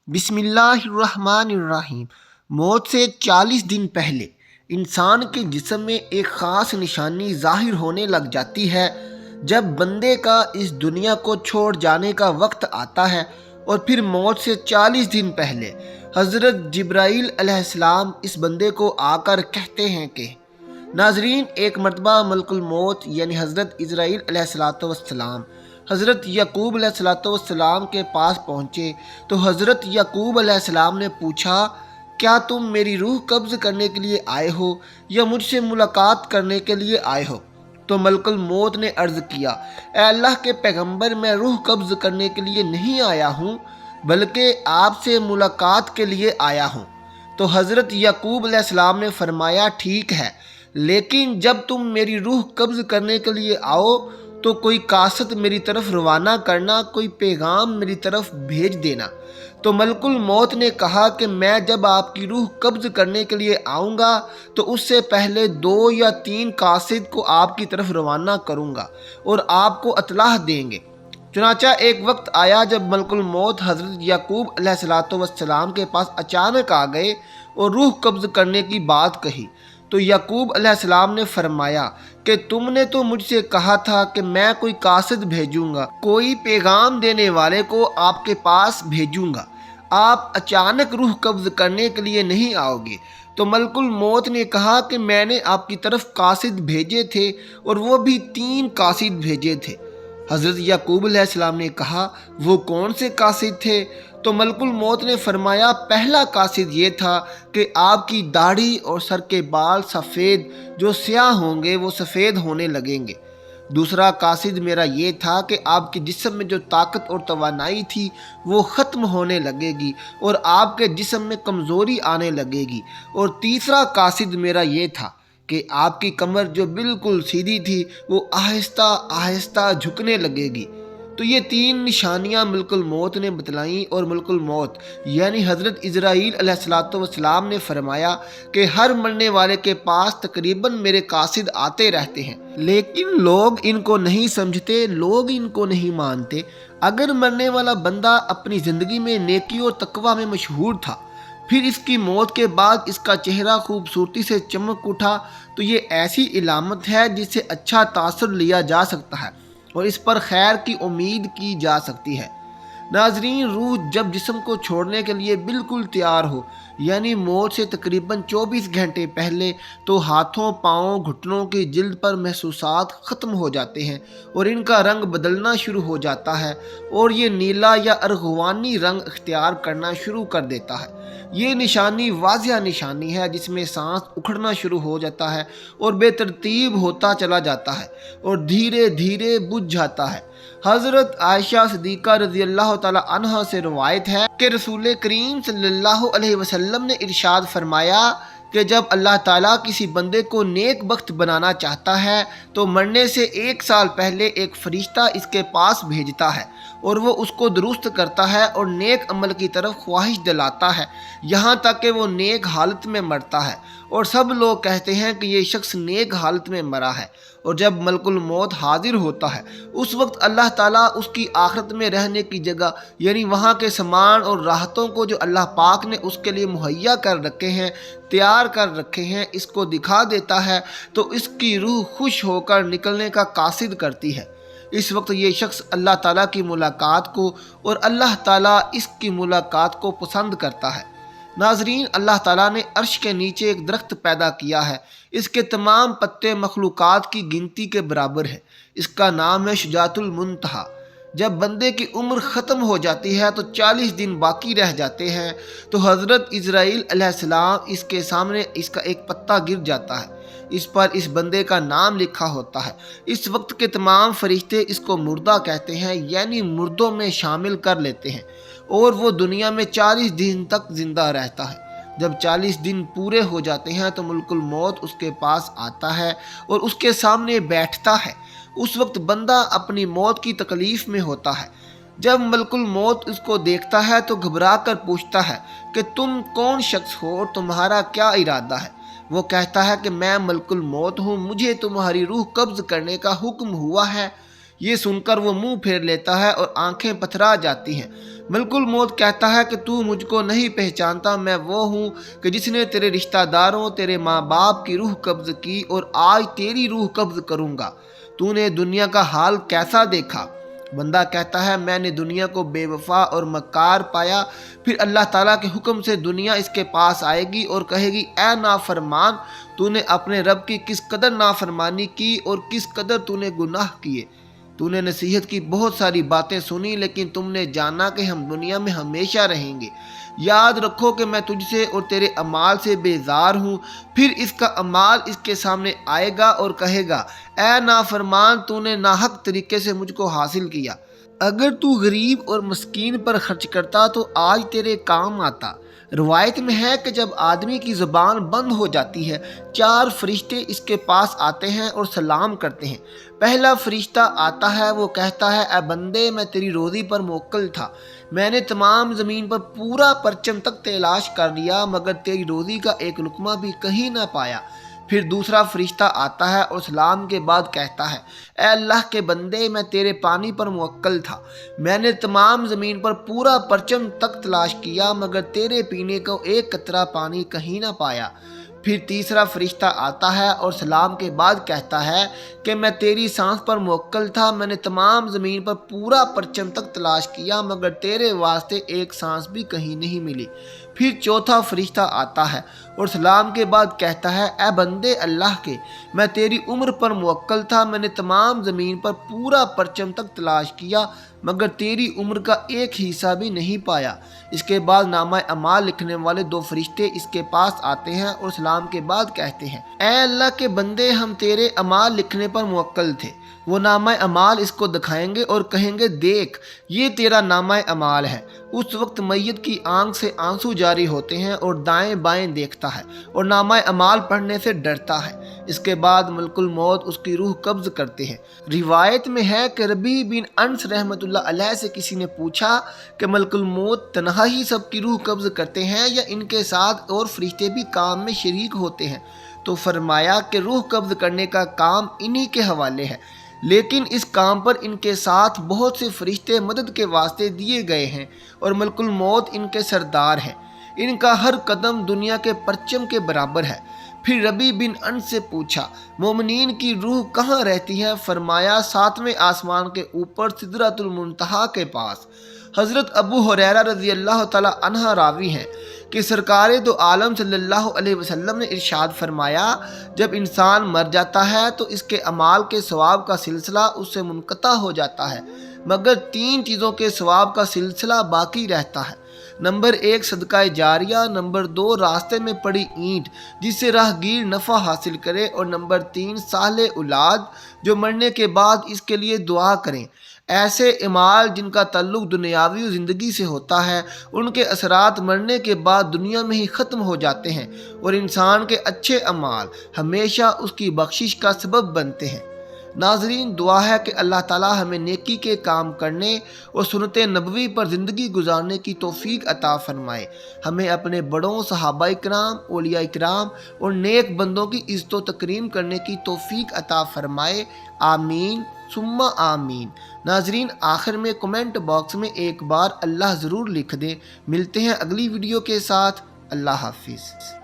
بسم اللہ الرحمن الرحیم۔ موت سے 40 دن پہلے انسان کے جسم میں ایک خاص نشانی ظاہر ہونے لگ جاتی ہے۔ جب بندے کا اس دنیا کو چھوڑ جانے کا وقت آتا ہے اور پھر موت سے 40 دن پہلے حضرت جبرائیل علیہ السلام اس بندے کو آ کر کہتے ہیں کہ ناظرین، ایک مرتبہ ملک الموت یعنی حضرت اسرائیل علیہ السلام حضرت یعقوب علیہ السلام کے پاس پہنچے تو حضرت یعقوب علیہ السلام نے پوچھا، کیا تم میری روح قبض کرنے کے لیے آئے ہو یا مجھ سے ملاقات کرنے کے لیے آئے ہو؟ تو ملک الموت نے عرض کیا، اے اللہ کے پیغمبر، میں روح قبض کرنے کے لیے نہیں آیا ہوں بلکہ آپ سے ملاقات کے لیے آیا ہوں۔ تو حضرت یعقوب علیہ السلام نے فرمایا، ٹھیک ہے، لیکن جب تم میری روح قبض کرنے کے لیے آؤ تو کوئی کاسد میری طرف روانہ کرنا، کوئی پیغام میری طرف بھیج دینا۔ تو ملک الموت نے کہا کہ میں جب آپ کی روح قبض کرنے کے لیے آؤں گا تو اس سے پہلے 2 یا 3 قاصد کو آپ کی طرف روانہ کروں گا اور آپ کو اطلاع دیں گے۔ چنانچہ ایک وقت آیا جب ملک الموت حضرت یعقوب علیہ السلام کے پاس اچانک آ گئے اور روح قبض کرنے کی بات کہی تو یعقوب علیہ السلام نے فرمایا کہ تم نے تو مجھ سے کہا تھا کہ میں کوئی قاصد بھیجوں گا، کوئی پیغام دینے والے کو آپ کے پاس بھیجوں گا، آپ اچانک روح قبض کرنے کے لیے نہیں آؤ گے۔ تو ملک الموت نے کہا کہ میں نے آپ کی طرف قاصد بھیجے تھے اور وہ بھی 3 قاصد بھیجے تھے۔ حضرت یعقوب علیہ السلام نے کہا، وہ کون سے قاصد تھے؟ تو ملک الموت نے فرمایا، پہلا قاصد یہ تھا کہ آپ کی داڑھی اور سر کے بال سفید جو سیاہ ہوں گے وہ سفید ہونے لگیں گے۔ دوسرا قاصد میرا یہ تھا کہ آپ کے جسم میں جو طاقت اور توانائی تھی وہ ختم ہونے لگے گی اور آپ کے جسم میں کمزوری آنے لگے گی۔ اور تیسرا قاصد میرا یہ تھا کہ آپ کی کمر جو بالکل سیدھی تھی وہ آہستہ آہستہ جھکنے لگے گی۔ تو یہ 3 نشانیاں ملک الموت نے بتلائیں اور ملک الموت یعنی حضرت اسرائیل علیہ السلام نے فرمایا کہ ہر مرنے والے کے پاس تقریباً میرے قاصد آتے رہتے ہیں، لیکن لوگ ان کو نہیں سمجھتے، لوگ ان کو نہیں مانتے۔ اگر مرنے والا بندہ اپنی زندگی میں نیکی اور تقوی میں مشہور تھا، پھر اس کی موت کے بعد اس کا چہرہ خوبصورتی سے چمک اٹھا تو یہ ایسی علامت ہے جس سے اچھا تاثر لیا جا سکتا ہے اور اس پر خیر کی امید کی جا سکتی ہے۔ ناظرین، روح جب جسم کو چھوڑنے کے لیے بالکل تیار ہو یعنی موت سے تقریباً 24 گھنٹے پہلے، تو ہاتھوں، پاؤں، گھٹنوں کی جلد پر محسوسات ختم ہو جاتے ہیں اور ان کا رنگ بدلنا شروع ہو جاتا ہے اور یہ نیلا یا ارغوانی رنگ اختیار کرنا شروع کر دیتا ہے۔ یہ نشانی واضح نشانی ہے جس میں سانس اکھڑنا شروع ہو جاتا ہے اور بے ترتیب ہوتا چلا جاتا ہے اور دھیرے دھیرے بجھ جاتا ہے۔ حضرت عائشہ صدیقہ رضی اللہ تعالی عنہا سے روایت ہے کہ رسول کریم صلی اللہ علیہ وسلم نے ارشاد فرمایا کہ جب اللہ تعالیٰ کسی بندے کو نیک بخت بنانا چاہتا ہے تو مرنے سے 1 سال پہلے ایک فرشتہ اس کے پاس بھیجتا ہے اور وہ اس کو درست کرتا ہے اور نیک عمل کی طرف خواہش دلاتا ہے یہاں تک کہ وہ نیک حالت میں مرتا ہے، اور سب لوگ کہتے ہیں کہ یہ شخص نیک حالت میں مرا ہے۔ اور جب ملک الموت حاضر ہوتا ہے اس وقت اللہ تعالیٰ اس کی آخرت میں رہنے کی جگہ یعنی وہاں کے سامان اور راحتوں کو جو اللہ پاک نے اس کے لیے مہیا کر رکھے ہیں، تیار کر رکھے ہیں، اس کو دکھا دیتا ہے تو اس کی روح خوش ہو کر نکلنے کا قاصد کرتی ہے۔ اس وقت یہ شخص اللہ تعالیٰ کی ملاقات کو اور اللہ تعالیٰ اس کی ملاقات کو پسند کرتا ہے۔ ناظرین، اللہ تعالیٰ نے عرش کے نیچے ایک درخت پیدا کیا ہے، اس کے تمام پتے مخلوقات کی گنتی کے برابر ہیں۔ اس کا نام ہے شجاعۃ المنتہا۔ جب بندے کی عمر ختم ہو جاتی ہے تو 40 دن باقی رہ جاتے ہیں تو حضرت اسرائیل علیہ السلام اس کے سامنے اس کا ایک پتا گر جاتا ہے، اس پر اس بندے کا نام لکھا ہوتا ہے۔ اس وقت کے تمام فرشتے اس کو مردہ کہتے ہیں یعنی مردوں میں شامل کر لیتے ہیں اور وہ دنیا میں 40 دن تک زندہ رہتا ہے۔ جب 40 دن پورے ہو جاتے ہیں تو ملک الموت اس کے پاس آتا ہے اور اس کے سامنے بیٹھتا ہے۔ اس وقت بندہ اپنی موت کی تکلیف میں ہوتا ہے۔ جب ملک الموت اس کو دیکھتا ہے تو گھبرا کر پوچھتا ہے کہ تم کون شخص ہو اور تمہارا کیا ارادہ ہے؟ وہ کہتا ہے کہ میں ملک الموت ہوں، مجھے تمہاری روح قبض کرنے کا حکم ہوا ہے۔ یہ سن کر وہ منہ پھیر لیتا ہے اور آنکھیں پتھرا جاتی ہیں۔ ملک الموت کہتا ہے کہ تو مجھ کو نہیں پہچانتا، میں وہ ہوں کہ جس نے تیرے رشتہ داروں، تیرے ماں باپ کی روح قبض کی اور آج تیری روح قبض کروں گا۔ تو نے دنیا کا حال کیسا دیکھا؟ بندہ کہتا ہے میں نے دنیا کو بے وفا اور مکار پایا۔ پھر اللہ تعالیٰ کے حکم سے دنیا اس کے پاس آئے گی اور کہے گی اے نافرمان، تو نے اپنے رب کی کس قدر نافرمانی کی اور کس قدر تو نے گناہ کیے۔ تو نے نصیحت کی بہت ساری باتیں سنی، لیکن تم نے جانا کہ ہم دنیا میں ہمیشہ رہیں گے۔ یاد رکھو کہ میں تجھ سے اور تیرے اعمال سے بیزار ہوں۔ پھر اس کا اعمال اس کے سامنے آئے گا اور کہے گا اے نافرمان، تو نے ناحق طریقے سے مجھ کو حاصل کیا۔ اگر تو غریب اور مسکین پر خرچ کرتا تو آج تیرے کام آتا۔ روایت میں ہے کہ جب آدمی کی زبان بند ہو جاتی ہے، 4 فرشتے اس کے پاس آتے ہیں اور سلام کرتے ہیں۔ پہلا فرشتہ آتا ہے، وہ کہتا ہے اے بندے، میں تیری روزی پر موکل تھا، میں نے تمام زمین پر پورا پرچم تک تلاش کر لیا مگر تیری روزی کا ایک لقمہ بھی کہیں نہ پایا۔ پھر دوسرا فرشتہ آتا ہے اور سلام کے بعد کہتا ہے اے اللہ کے بندے، میں تیرے پانی پر موکل تھا، میں نے تمام زمین پر پورا پرچم تک تلاش کیا مگر تیرے پینے کو ایک قطرہ پانی کہیں نہ پایا۔ پھر تیسرا فرشتہ آتا ہے اور سلام کے بعد کہتا ہے کہ میں تیری سانس پر موکل تھا، میں نے تمام زمین پر پورا پرچم تک تلاش کیا مگر تیرے واسطے ایک سانس بھی کہیں نہیں ملی۔ پھر چوتھا فرشتہ آتا ہے اور سلام کے بعد کہتا ہے اے بندے اللہ کے، میں تیری عمر پر موکل تھا، میں نے تمام زمین پر پورا پرچم تک تلاش کیا مگر تیری عمر کا ایک حصہ بھی نہیں پایا۔ اس کے بعد نامہ اعمال لکھنے والے 2 فرشتے اس کے پاس آتے ہیں اور سلام کے بعد کہتے ہیں اے اللہ کے بندے، ہم تیرے اعمال لکھنے پر موکل تھے۔ وہ نامہ اعمال اس کو دکھائیں گے اور کہیں گے دیکھ، یہ تیرا نامہ اعمال ہے۔ اس وقت میت کی آنکھ سے آنسو جاری ہوتے ہیں اور دائیں بائیں دیکھتا ہے اور نامہ اعمال پڑھنے سے ڈرتا ہے۔ اس کے بعد ملک الموت اس کی روح قبض کرتے ہیں۔ روایت میں ہے کہ ربیع بن انس رحمۃ اللہ علیہ سے کسی نے پوچھا کہ ملک الموت تنہا ہی سب کی روح قبض کرتے ہیں یا ان کے ساتھ اور فرشتے بھی کام میں شریک ہوتے ہیں؟ تو فرمایا کہ روح قبض کرنے کا کام انہی کے حوالے ہے، لیکن اس کام پر ان کے ساتھ بہت سے فرشتے مدد کے واسطے دیے گئے ہیں اور ملک الموت ان کے سردار ہیں۔ ان کا ہر قدم دنیا کے پرچم کے برابر ہے۔ پھر ربیع بن انس سے پوچھا مومنین کی روح کہاں رہتی ہے؟ فرمایا 7ویں آسمان کے اوپر سدرۃ المنتہا کے پاس۔ حضرت ابو ہریرہ رضی اللہ تعالی عنہ راوی ہیں کہ سرکار دو عالم صلی اللہ علیہ وسلم نے ارشاد فرمایا جب انسان مر جاتا ہے تو اس کے اعمال کے ثواب کا سلسلہ اس سے منقطع ہو جاتا ہے مگر 3 چیزوں کے ثواب کا سلسلہ باقی رہتا ہے۔ نمبر 1 صدقہ جاریہ، نمبر 2 راستے میں پڑی اینٹ جس سے راہ گیر نفع حاصل کرے، اور نمبر 3 صالح اولاد جو مرنے کے بعد اس کے لیے دعا کریں۔ ایسے اعمال جن کا تعلق دنیاوی زندگی سے ہوتا ہے ان کے اثرات مرنے کے بعد دنیا میں ہی ختم ہو جاتے ہیں اور انسان کے اچھے اعمال ہمیشہ اس کی بخشش کا سبب بنتے ہیں۔ ناظرین، دعا ہے کہ اللہ تعالی ہمیں نیکی کے کام کرنے اور سنت نبوی پر زندگی گزارنے کی توفیق عطا فرمائے، ہمیں اپنے بڑوں صحابہ کرام، اولیاء کرام اور نیک بندوں کی عزت و تکریم کرنے کی توفیق عطا فرمائے، آمین ثم آمین۔ ناظرین، آخر میں کمنٹ باکس میں ایک بار اللہ ضرور لکھ دیں۔ ملتے ہیں اگلی ویڈیو کے ساتھ۔ اللہ حافظ۔